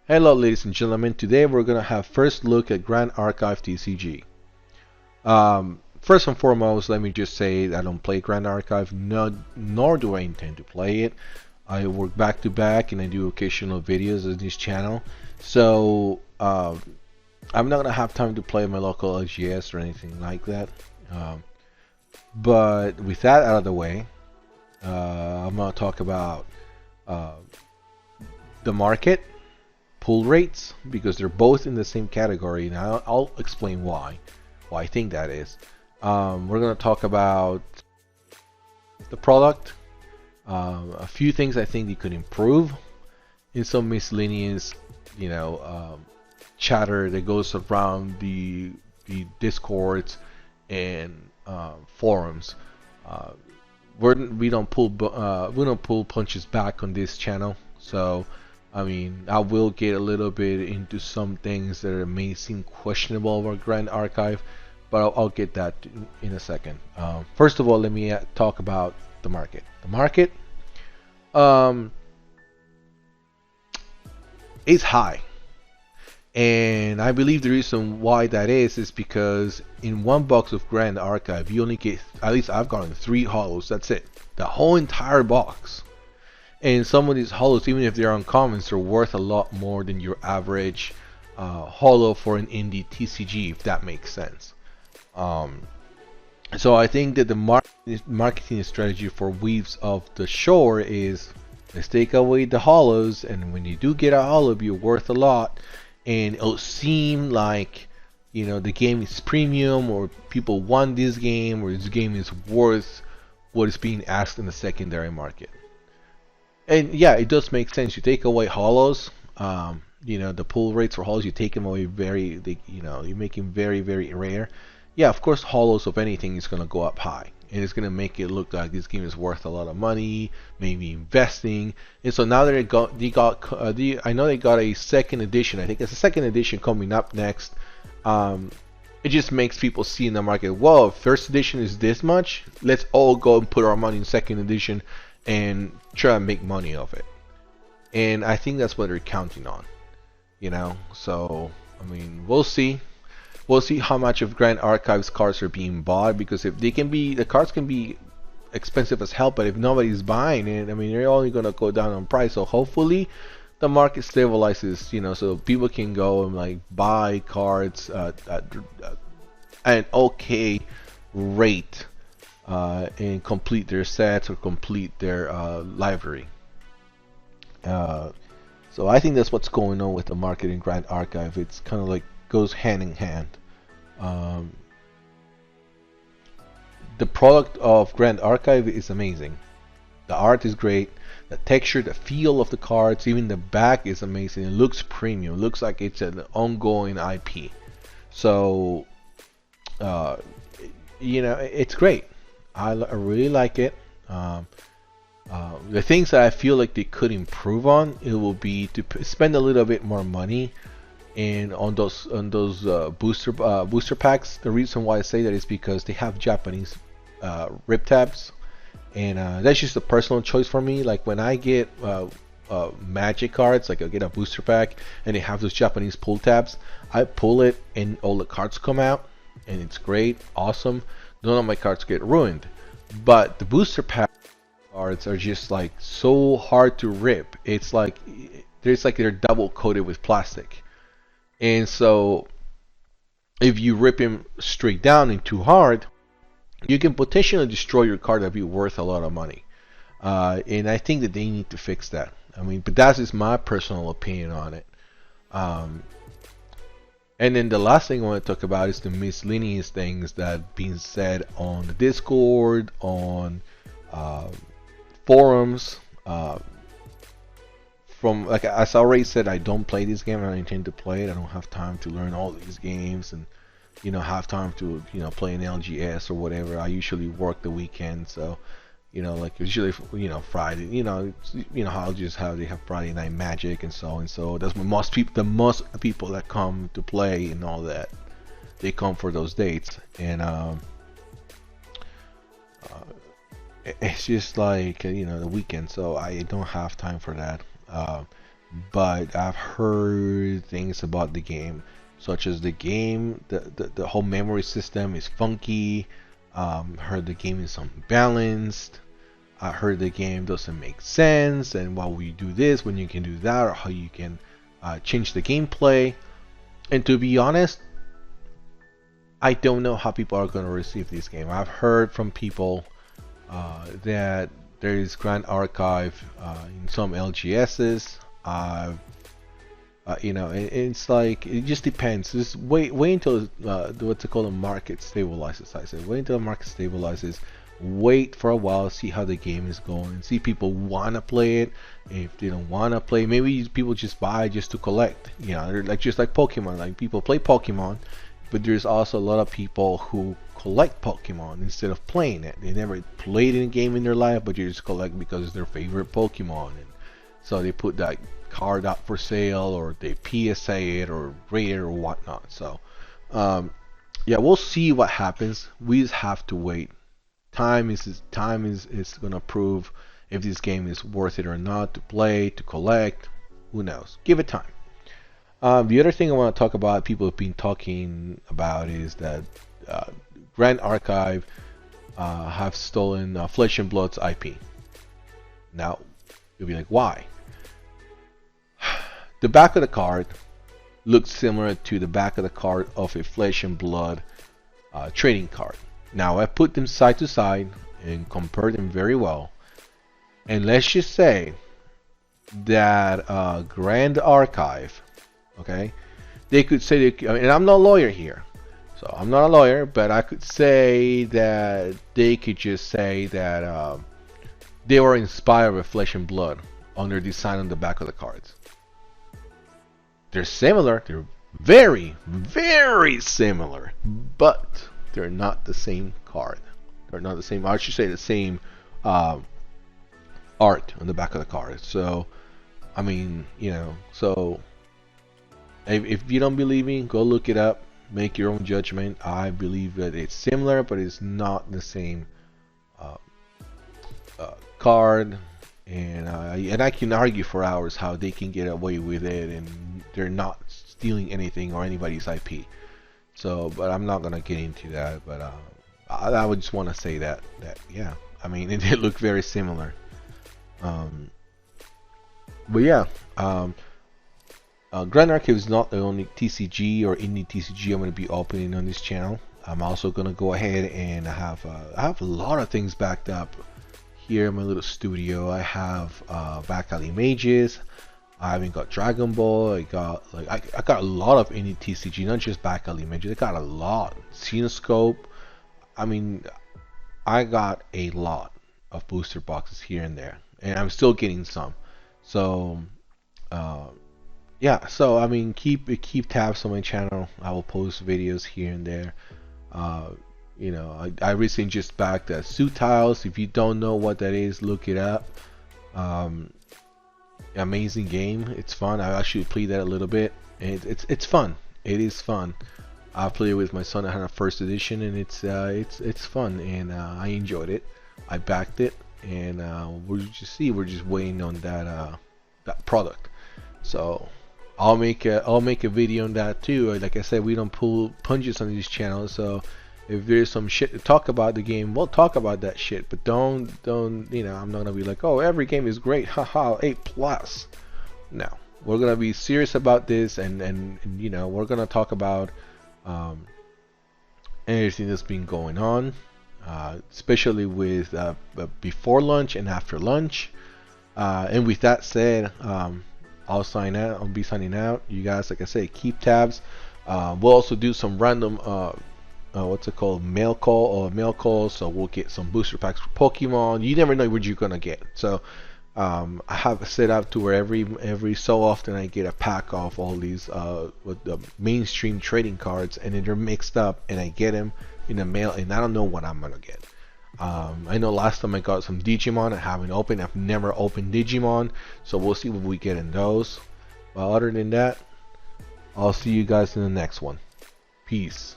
Hello ladies and gentlemen, today we're going to have first look at Grand Archive TCG. First and foremost, let me just say I don't play Grand Archive, nor do I intend to play it. I work back to back and I do occasional videos on this channel. So I'm not going to have time to play my local LGS or anything like that. Um, but with that out of the way, I'm going to talk about uh, the market pull rates because they're both in the same category, and I'll explain why I think that is. We're gonna talk about the product, a few things I think they could improve, in some miscellaneous, you know, chatter that goes around the discords and forums. Uh, we don't pull punches back on this channel, so I mean I will get a little bit into some things that may seem questionable about Grand Archive, but I'll get that in a second. First of all, let me talk about the market. The market um, is high, and I believe the reason why that is because in one box of Grand Archive you only get, at least I've gotten 3 holos. That's it. The whole entire box. And some of these holos, even if they're uncommons, they're worth a lot more than your average holo for an indie TCG, if that makes sense. Um, so I think that the marketing strategy for Weaves of the Shore is, let's take away the holos, and when you do get a holo, you're worth a lot, and it'll seem like, you know, the game is premium, or people want this game, or this game is worth what is being asked in the secondary market. And yeah, it does make sense. You take away holos, you know, the pull rates for holos, you take them away you know, you make them very, very rare. Yeah, of course, holos of anything is going to go up high. And it's going to make it look like this game is worth a lot of money, maybe investing. And so now that I know they got a second edition. I think it's a second edition coming up next. It just makes people see in the market, whoa, first edition is this much? Let's all go and put our money in second edition and try to make money of it. And I think that's what they're counting on, you know. So I mean, we'll see. We'll see how much of Grand Archives cards are being bought, because if they can be, the cards can be expensive as hell, but if nobody's buying it, I mean, they're only gonna go down on price. So hopefully the market stabilizes, you know, so people can go and like buy cards at an okay rate, and complete their sets or complete their library. Uh, so I think that's what's going on with the market in Grand Archive. It's kind of like goes hand in hand. Um, the product of Grand Archive is amazing. The art is great. The texture, the feel of the cards, even the back is amazing. It looks premium. It looks like it's an ongoing IP. So, uh, you know, it's great. I really like it. The things that I feel like they could improve on, it will be to spend a little bit more money and on those booster packs. The reason why I say that is because they have Japanese rip tabs, and that's just a personal choice for me. Like when I get Magic cards, like I get a booster pack and they have those Japanese pull tabs, I pull it and all the cards come out, and it's great, awesome. None of my cards get ruined, but the booster pack cards are just like so hard to rip. It's like they're double coated with plastic, and so if you rip them straight down and too hard, you can potentially destroy your card that'd be worth a lot of money. And I think that they need to fix that. I mean, but that's just my personal opinion on it. Um, and then the last thing I want to talk about is the miscellaneous things that being said on the Discord, on uh, forums. From, like as I already said, I don't play this game. I don't intend to play it. I don't have time to learn all these games and, you know, have time to, you know, play an LGS or whatever. I usually work the weekend, so, you know, like usually, you know, Friday, you know how just how they have Friday Night Magic and so and so. That's when most people that come to play and all that, they come for those dates. And it's just like, you know, the weekend, so I don't have time for that. but I've heard things about the game, such as the whole memory system is funky. Heard the game is unbalanced. I heard the game doesn't make sense, and why would you do this when you can do that, or how you can change the gameplay. And to be honest, I don't know how people are going to receive this game. I've heard from people that there is Grand Archive in some LGSs. It's like it just depends. Just wait until what's it called, the market stabilizes. I said wait until the market stabilizes. Wait for a while, see how the game is going, see people want to play it. If they don't want to play, maybe people just buy just to collect. They're like just like Pokemon. Like people play Pokemon, but there's also a lot of people who collect Pokemon instead of playing it. They never played any game in their life, but they just collect because it's their favorite Pokemon, and so they put that card up for sale, or they PSA it or rate it or whatnot. So yeah, we'll see what happens. We just have to wait. Time is gonna prove if this game is worth it or not to play, to collect. Who knows? Give it time. The other thing I want to talk about, people have been talking about, is that Grand Archive have stolen Flesh and Blood's IP. Now, you'll be like, why? The back of the card looks similar to the back of the card of a Flesh and Blood trading card. Now, I put them side to side and compared them very well. And let's just say that Grand Archive, okay, they could say, and I'm not a lawyer here, so I'm not a lawyer, but I could say that they could just say that they were inspired with Flesh and Blood on their design on the back of the cards. They're similar, they're very, very similar, but they're not the same card. They're not the same, I should say the same art on the back of the card. So, I mean, so if you don't believe me, go look it up, make your own judgment. I believe that it's similar, but it's not the same card. And I can argue for hours how they can get away with it, and they're not stealing anything or anybody's IP. So, but I'm not gonna get into that. But I would just want to say that yeah, I mean, it did look very similar. But yeah, Grand Archive is not the only TCG or indie TCG I'm gonna be opening on this channel. I'm also gonna go ahead and I have a lot of things backed up here in my little studio. I have Back Alley Mages. I haven't got Dragon Ball. I got I got a lot of indie TCG, not just Back Alley Mages. I got a lot. Cinescope. I mean, I got a lot of booster boxes here and there, and I'm still getting some. So yeah. So I mean, keep tabs on my channel. I will post videos here and there. I recently just backed Suit Tiles. If you don't know what that is, look it up. Amazing game. It's fun. I actually played that a little bit, and it's fun. It is fun. I played it with my son. I had a first edition, and it's fun, and I enjoyed it. I backed it, and we're just waiting on that product. So I'll make a video on that too. Like I said, we don't pull punches on these channels, so if there's some shit to talk about the game, we'll talk about that shit. But don't I'm not gonna be like, oh, every game is great, haha, 8+. No, we're gonna be serious about this, and we're gonna talk about everything that's been going on, especially with before lunch and after lunch. And with that said, I'll sign out. I'll be signing out. You guys, like I say, keep tabs. We'll also do some random mail calls. So we'll get some booster packs for Pokemon. You never know what you're gonna get. So I have it set up to where every so often I get a pack of all these with the mainstream trading cards, and then they're mixed up, and I get them in the mail, and I don't know what I'm gonna get. I know last time I got some Digimon. I haven't opened. I've never opened Digimon, so we'll see what we get in those. But other than that, I'll see you guys in the next one. Peace.